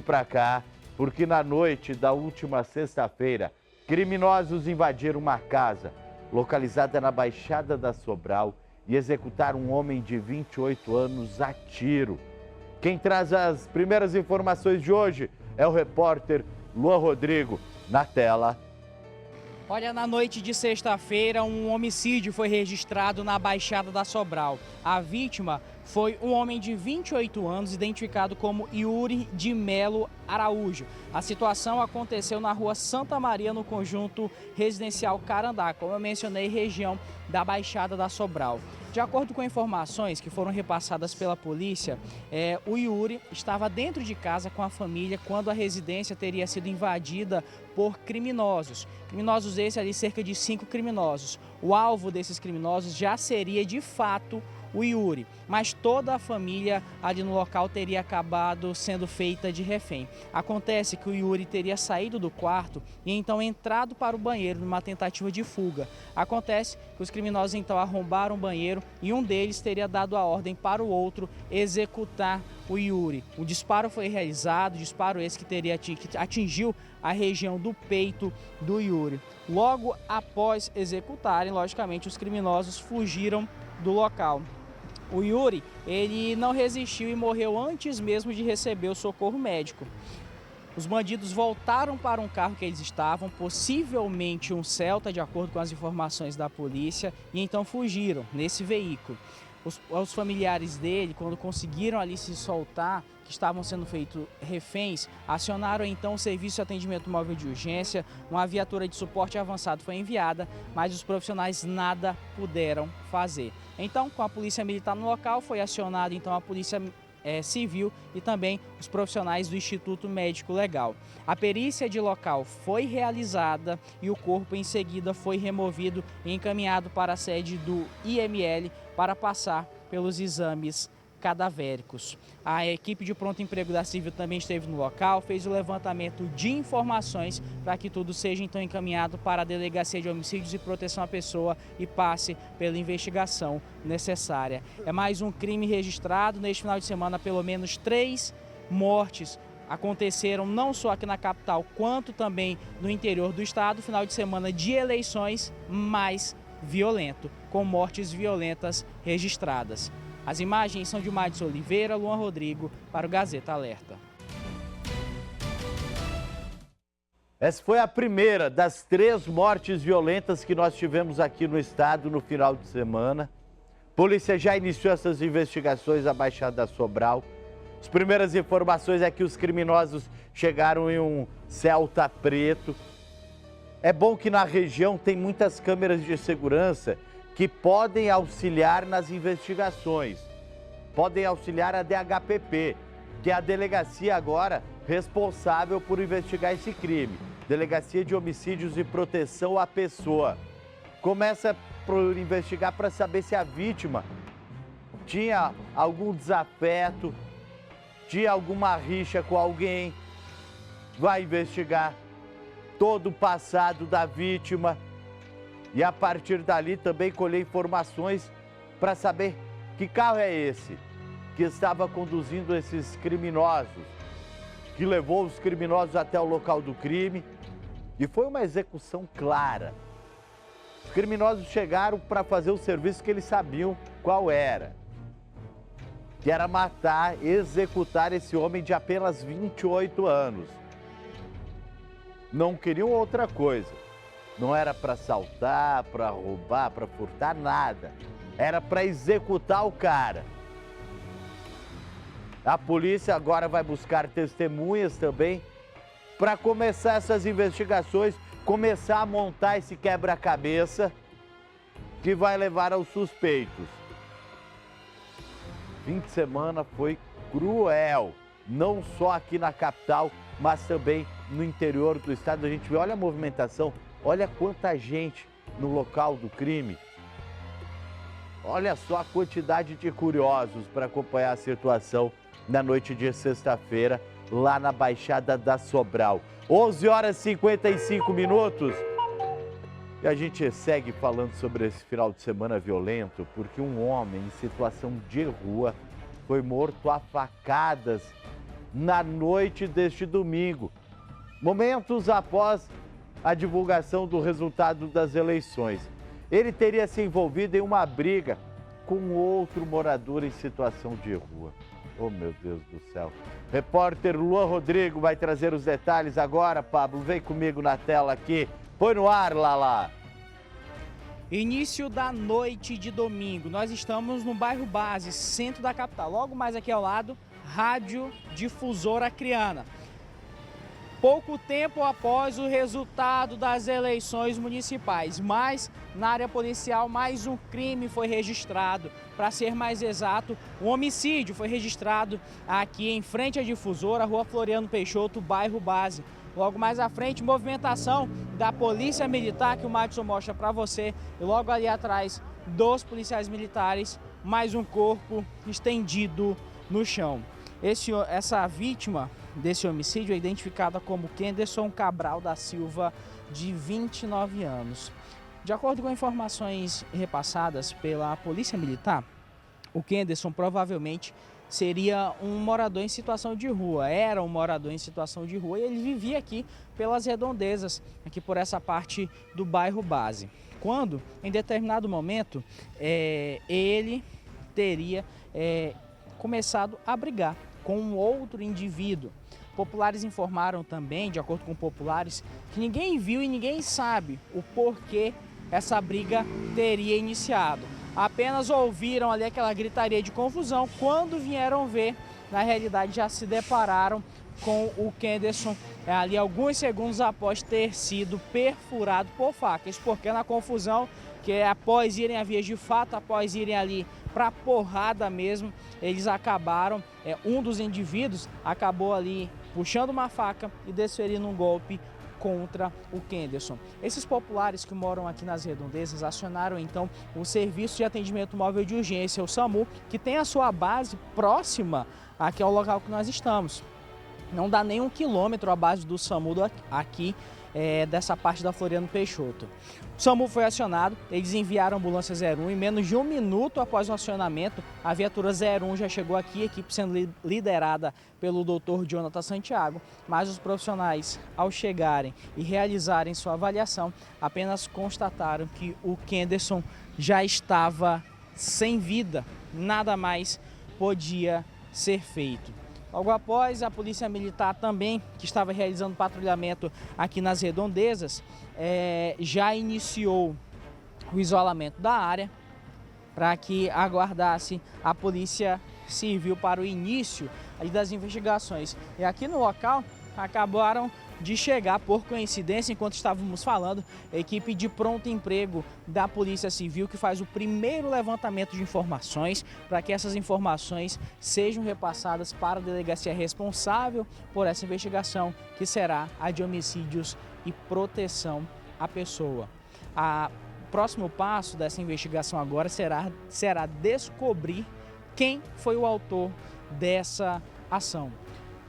Para cá, porque na noite da última sexta-feira, criminosos invadiram uma casa localizada na Baixada da Sobral e executaram um homem de 28 anos a tiro. Quem traz as primeiras informações de hoje é o repórter Luan Rodrigo. Na tela. Olha, na noite de sexta-feira, um homicídio foi registrado na Baixada da Sobral. A vítima foi um homem de 28 anos, identificado como Yuri de Melo Araújo. A situação aconteceu na rua Santa Maria, no conjunto residencial Carandá, como eu mencionei, região da Baixada da Sobral. De acordo com informações que foram repassadas pela polícia, o Yuri estava dentro de casa com a família quando a residência teria sido invadida por criminosos. Criminosos esses ali, cerca de 5 criminosos. O alvo desses criminosos já seria, de fato, o Yuri, mas toda a família ali no local teria acabado sendo feita de refém. Acontece que o Yuri teria saído do quarto e então entrado para o banheiro numa tentativa de fuga. Acontece que os criminosos então arrombaram o banheiro e um deles teria dado a ordem para o outro executar o Yuri. O disparo foi realizado, disparo esse que atingiu a região do peito do Yuri. Logo após executarem, logicamente, os criminosos fugiram do local. O Yuri, ele não resistiu e morreu antes mesmo de receber o socorro médico. Os bandidos voltaram para um carro que eles estavam, possivelmente um Celta, de acordo com as informações da polícia, e então fugiram nesse veículo. Os familiares dele, quando conseguiram ali se soltar, que estavam sendo feitos reféns, acionaram então o serviço de atendimento móvel de urgência. Uma viatura de suporte avançado foi enviada, mas os profissionais nada puderam fazer. Então, com a polícia militar no local, foi acionada então a polícia civil e também os profissionais do Instituto Médico Legal. A perícia de local foi realizada e o corpo em seguida foi removido e encaminhado para a sede do IML para passar pelos exames cadavéricos. A equipe de pronto emprego da Civil também esteve no local, fez o levantamento de informações para que tudo seja então encaminhado para a Delegacia de Homicídios e Proteção à Pessoa e passe pela investigação necessária. É mais um crime registrado neste final de semana. Pelo menos 3 mortes aconteceram não só aqui na capital, quanto também no interior do estado. Final de semana de eleições mais violento, com mortes violentas registradas. As imagens são de Madison Oliveira, Luan Rodrigo, para o Gazeta Alerta. Essa foi a primeira das 3 mortes violentas que nós tivemos aqui no estado no final de semana. A polícia já iniciou essas investigações na Baixada da Sobral. As primeiras informações é que os criminosos chegaram em um Celta preto. É bom que na região tem muitas câmeras de segurança que podem auxiliar nas investigações, podem auxiliar a DHPP, que é a delegacia agora responsável por investigar esse crime. Delegacia de Homicídios e Proteção à Pessoa. Começa por investigar para saber se a vítima tinha algum desafeto, tinha alguma rixa com alguém. Vai investigar todo o passado da vítima. E a partir dali também colher informações para saber que carro é esse que estava conduzindo esses criminosos, que levou os criminosos até o local do crime. E foi uma execução clara. Os criminosos chegaram para fazer o serviço que eles sabiam qual era, que era matar, executar esse homem de apenas 28 anos. Não queriam outra coisa. Não era para assaltar, para roubar, para furtar, nada. Era para executar o cara. A polícia agora vai buscar testemunhas também para começar essas investigações, começar a montar esse quebra-cabeça que vai levar aos suspeitos. Fim de semana foi cruel, não só aqui na capital, mas também no interior do estado. A gente vê, olha a movimentação. Olha quanta gente no local do crime. Olha só a quantidade de curiosos para acompanhar a situação na noite de sexta-feira, lá na Baixada da Sobral. 11h55. E a gente segue falando sobre esse final de semana violento, porque um homem em situação de rua foi morto a facadas na noite deste domingo, momentos após a divulgação do resultado das eleições. Ele teria se envolvido em uma briga com outro morador em situação de rua. Oh, meu Deus do céu. Repórter Luan Rodrigo vai trazer os detalhes agora, Pablo. Vem comigo na tela aqui. Põe no ar, Lala. Início da noite de domingo. Nós estamos no bairro Base, centro da capital. Logo mais aqui ao lado, Rádio Difusora Acreana. Pouco tempo após o resultado das eleições municipais, mas na área policial mais um crime foi registrado. Para ser mais exato, um homicídio foi registrado aqui em frente à Difusora, Rua Floriano Peixoto, bairro Base. Logo mais à frente, movimentação da Polícia Militar, que o Madison mostra para você. E logo ali atrás, dos policiais militares, mais um corpo estendido no chão. Essa vítima desse homicídio é identificada como Kenderson Cabral da Silva, de 29 anos. De acordo com informações repassadas pela Polícia Militar, o Kenderson provavelmente seria um morador em situação de rua, era um morador em situação de rua e ele vivia aqui pelas redondezas, aqui por essa parte do bairro Base. Quando, em determinado momento, ele teria começado a brigar com um outro indivíduo. Populares informaram também, de acordo com populares, que ninguém viu e ninguém sabe o porquê essa briga teria iniciado. Apenas ouviram ali aquela gritaria de confusão. Quando vieram ver, na realidade já se depararam com o Kenderson ali alguns segundos após ter sido perfurado por faca. Isso porque na confusão, que após irem a vias de fato, após irem ali para porrada mesmo, eles acabaram, um dos indivíduos acabou ali puxando uma faca e desferindo um golpe contra o Kenderson. Esses populares que moram aqui nas redondezas acionaram então o Serviço de Atendimento Móvel de Urgência, o SAMU, que tem a sua base próxima aqui ao local que nós estamos. Não dá nem 1 quilômetro a base do SAMU aqui, dessa parte da Floriano Peixoto. O SAMU foi acionado, eles enviaram a ambulância 01 e menos de 1 minuto após o acionamento, a viatura 01 já chegou aqui, a equipe sendo liderada pelo Dr. Jonathan Santiago, mas os profissionais, ao chegarem e realizarem sua avaliação, apenas constataram que o Kenderson já estava sem vida, nada mais podia ser feito. Logo após, a Polícia Militar também, que estava realizando patrulhamento aqui nas redondezas, já iniciou o isolamento da área para que aguardasse a Polícia Civil para o início das investigações. E aqui no local acabaram de chegar, por coincidência, enquanto estávamos falando, a equipe de pronto emprego da Polícia Civil, que faz o primeiro levantamento de informações para que essas informações sejam repassadas para a delegacia responsável por essa investigação, que será a de homicídios e proteção à pessoa. O próximo passo dessa investigação agora será descobrir quem foi o autor dessa ação.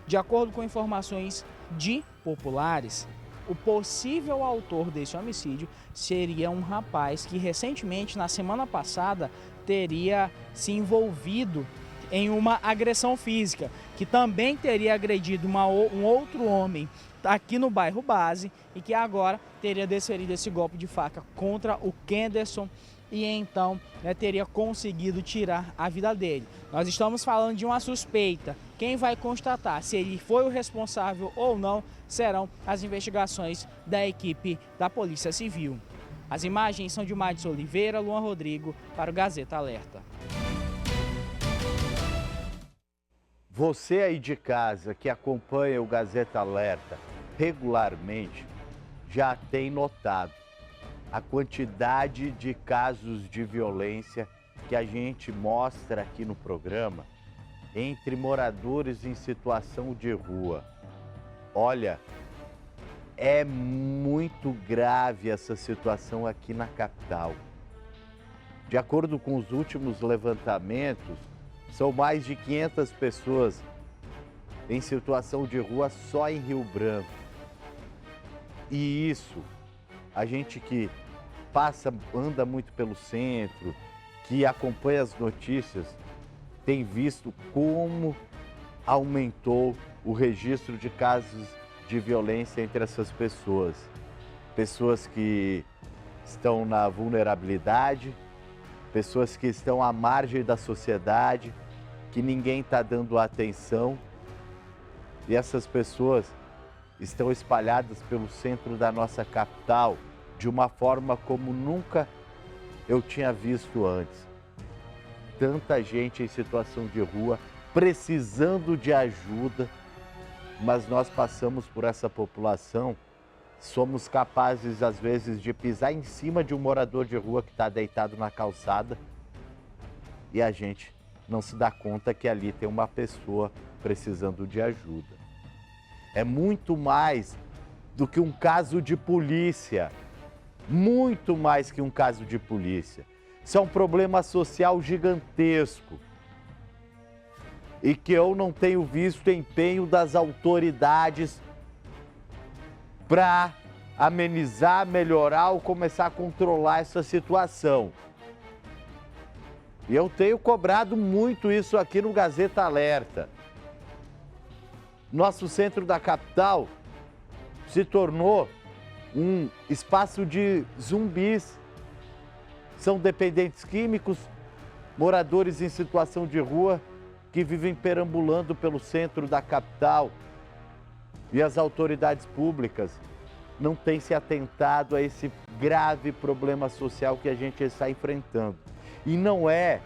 De acordo com informações de populares, o possível autor desse homicídio seria um rapaz que recentemente, na semana passada, teria se envolvido em uma agressão física, que também teria agredido um outro homem aqui no bairro Base e que agora teria desferido esse golpe de faca contra o Kenderson e então teria conseguido tirar a vida dele. Nós estamos falando de uma suspeita. Quem vai constatar se ele foi o responsável ou não serão as investigações da equipe da Polícia Civil. As imagens são de Madison Oliveira, Luan Rodrigo, para o Gazeta Alerta. Você aí de casa que acompanha o Gazeta Alerta regularmente já tem notado a quantidade de casos de violência que a gente mostra aqui no programa entre moradores em situação de rua. Olha, é muito grave essa situação aqui na capital. De acordo com os últimos levantamentos, são mais de 500 pessoas em situação de rua só em Rio Branco. E isso, a gente que anda muito pelo centro, que acompanha as notícias, tem visto como aumentou o registro de casos de violência entre essas pessoas. Pessoas que estão na vulnerabilidade, pessoas que estão à margem da sociedade, que ninguém está dando atenção. E essas pessoas estão espalhadas pelo centro da nossa capital de uma forma como nunca eu tinha visto antes. Tanta gente em situação de rua, precisando de ajuda, mas nós passamos por essa população, somos capazes às vezes de pisar em cima de um morador de rua que está deitado na calçada e a gente não se dá conta que ali tem uma pessoa precisando de ajuda. É muito mais do que um caso de polícia, muito mais que um caso de polícia. Isso é um problema social gigantesco e que eu não tenho visto empenho das autoridades para amenizar, melhorar ou começar a controlar essa situação. E eu tenho cobrado muito isso aqui no Gazeta Alerta. Nosso centro da capital se tornou um espaço de zumbis. São dependentes químicos, moradores em situação de rua que vivem perambulando pelo centro da capital. E as autoridades públicas não têm se atentado a esse grave problema social que a gente está enfrentando. E não é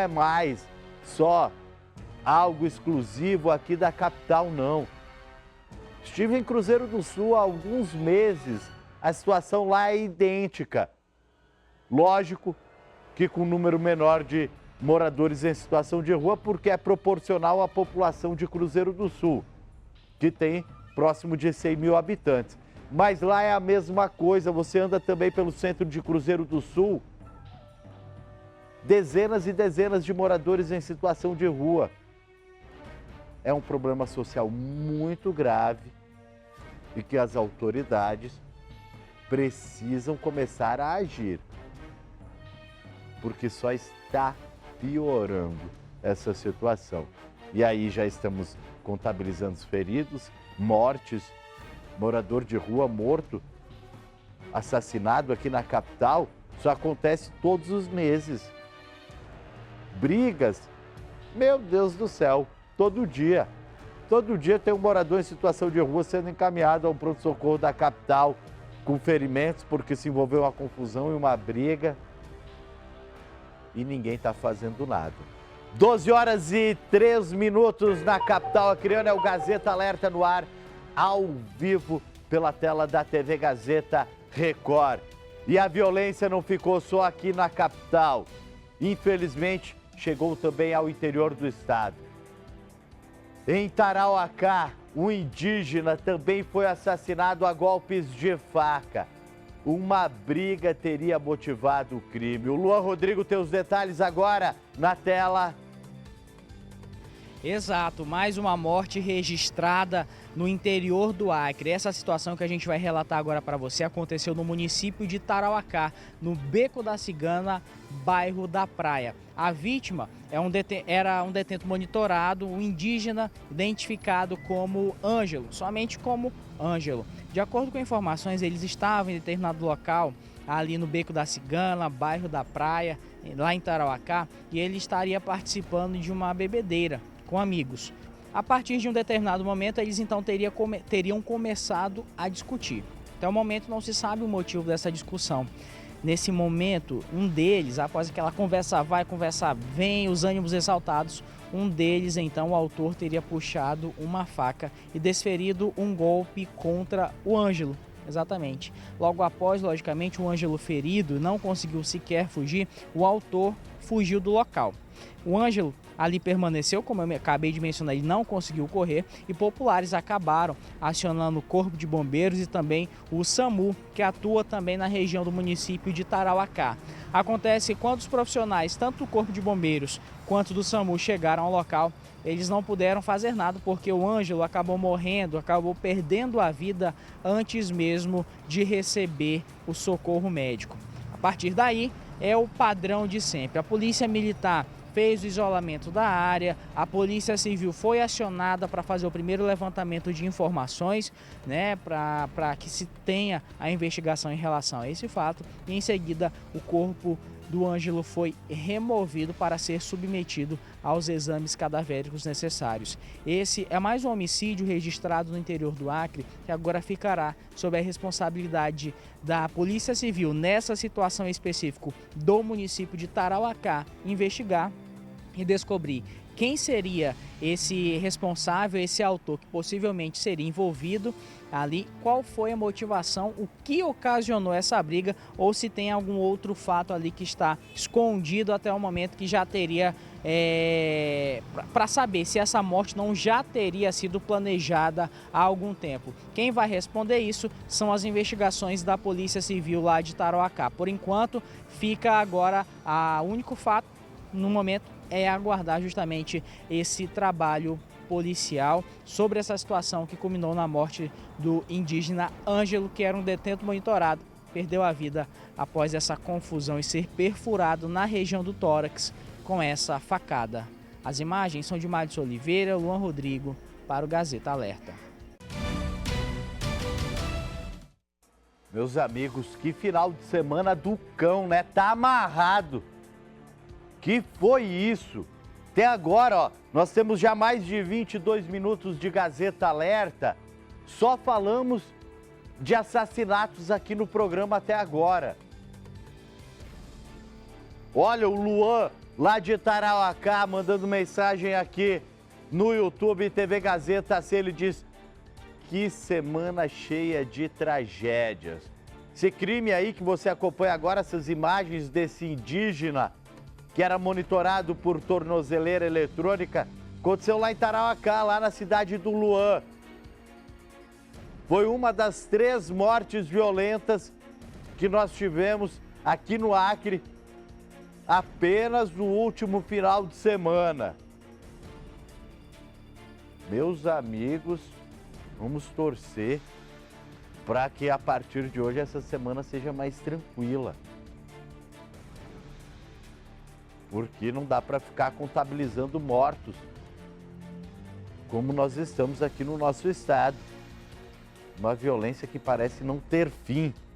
mais só algo exclusivo aqui da capital, não. Estive em Cruzeiro do Sul há alguns meses, a situação lá é idêntica. Lógico que com um número menor de moradores em situação de rua, porque é proporcional à população de Cruzeiro do Sul, que tem próximo de 100 mil habitantes. Mas lá é a mesma coisa, você anda também pelo centro de Cruzeiro do Sul, dezenas e dezenas de moradores em situação de rua. É um problema social muito grave e que as autoridades precisam começar a agir, porque só está piorando essa situação. E aí já estamos contabilizando os feridos, mortes, morador de rua morto, assassinado aqui na capital, isso acontece todos os meses. Brigas, meu Deus do céu, todo dia. Todo dia tem um morador em situação de rua sendo encaminhado ao pronto-socorro da capital com ferimentos porque se envolveu uma confusão e uma briga. E ninguém está fazendo nada. 12h03 na capital acreana, é o Gazeta Alerta no ar, ao vivo pela tela da TV Gazeta Record. E a violência não ficou só aqui na capital. Infelizmente, chegou também ao interior do estado. Em Tarauacá, um indígena também foi assassinado a golpes de faca. Uma briga teria motivado o crime. O Luan Rodrigo tem os detalhes agora na tela. Exato, mais uma morte registrada no interior do Acre. Essa situação que a gente vai relatar agora para você aconteceu no município de Tarauacá, no Beco da Cigana, bairro da Praia. A vítima era um detento monitorado, um indígena identificado como Ângelo, somente como Ângelo. De acordo com informações, eles estavam em determinado local, ali no Beco da Cigana, bairro da Praia, lá em Tarauacá, e ele estaria participando de uma bebedeira com amigos. A partir de um determinado momento, eles então teriam começado a discutir. Até o momento não se sabe o motivo dessa discussão. Nesse momento, um deles, após aquela conversa vai, conversa vem, os ânimos exaltados, um deles, então, o autor teria puxado uma faca e desferido um golpe contra o Ângelo. Exatamente. Logo após, logicamente, o Ângelo ferido não conseguiu sequer fugir, o autor fugiu do local. O Ângelo ali permaneceu, como eu acabei de mencionar, ele não conseguiu correr e populares acabaram acionando o Corpo de Bombeiros e também o SAMU, que atua também na região do município de Tarauacá. Acontece que quando os profissionais, tanto do Corpo de Bombeiros quanto do SAMU, chegaram ao local, eles não puderam fazer nada porque o Ângelo acabou morrendo, acabou perdendo a vida antes mesmo de receber o socorro médico. A partir daí, é o padrão de sempre. A polícia militar fez o isolamento da área, a Polícia Civil foi acionada para fazer o primeiro levantamento de informações, né, para que se tenha a investigação em relação a esse fato, e em seguida o corpo do Ângelo foi removido para ser submetido aos exames cadavéricos necessários. Esse é mais um homicídio registrado no interior do Acre, que agora ficará sob a responsabilidade da Polícia Civil, nessa situação específica do município de Tarauacá, investigar e descobrir quem seria esse responsável, esse autor que possivelmente seria envolvido ali, qual foi a motivação, o que ocasionou essa briga, ou se tem algum outro fato ali que está escondido até o momento, que já teria, para saber se essa morte não já teria sido planejada há algum tempo. Quem vai responder isso são as investigações da Polícia Civil lá de Tarauacá. Por enquanto, fica agora o único fato no momento é aguardar justamente esse trabalho policial sobre essa situação que culminou na morte do indígena Ângelo, que era um detento monitorado, perdeu a vida após essa confusão e ser perfurado na região do tórax com essa facada. As imagens são de Madison Oliveira, Luan Rodrigo, para o Gazeta Alerta. Meus amigos, que final de semana do cão, né? Tá amarrado. Que foi isso? Até agora, ó, nós temos já mais de 22 minutos de Gazeta Alerta. Só falamos de assassinatos aqui no programa até agora. Olha, o Luan, lá de Tarauacá, mandando mensagem aqui no YouTube TV Gazeta C, ele diz: que semana cheia de tragédias. Esse crime aí que você acompanha agora, essas imagens desse indígena que era monitorado por tornozeleira eletrônica, aconteceu lá em Tarauacá, lá na cidade do Luan. Foi uma das 3 mortes violentas que nós tivemos aqui no Acre apenas no último final de semana. Meus amigos, vamos torcer para que a partir de hoje essa semana seja mais tranquila. Porque não dá para ficar contabilizando mortos como nós estamos aqui no nosso estado. Uma violência que parece não ter fim.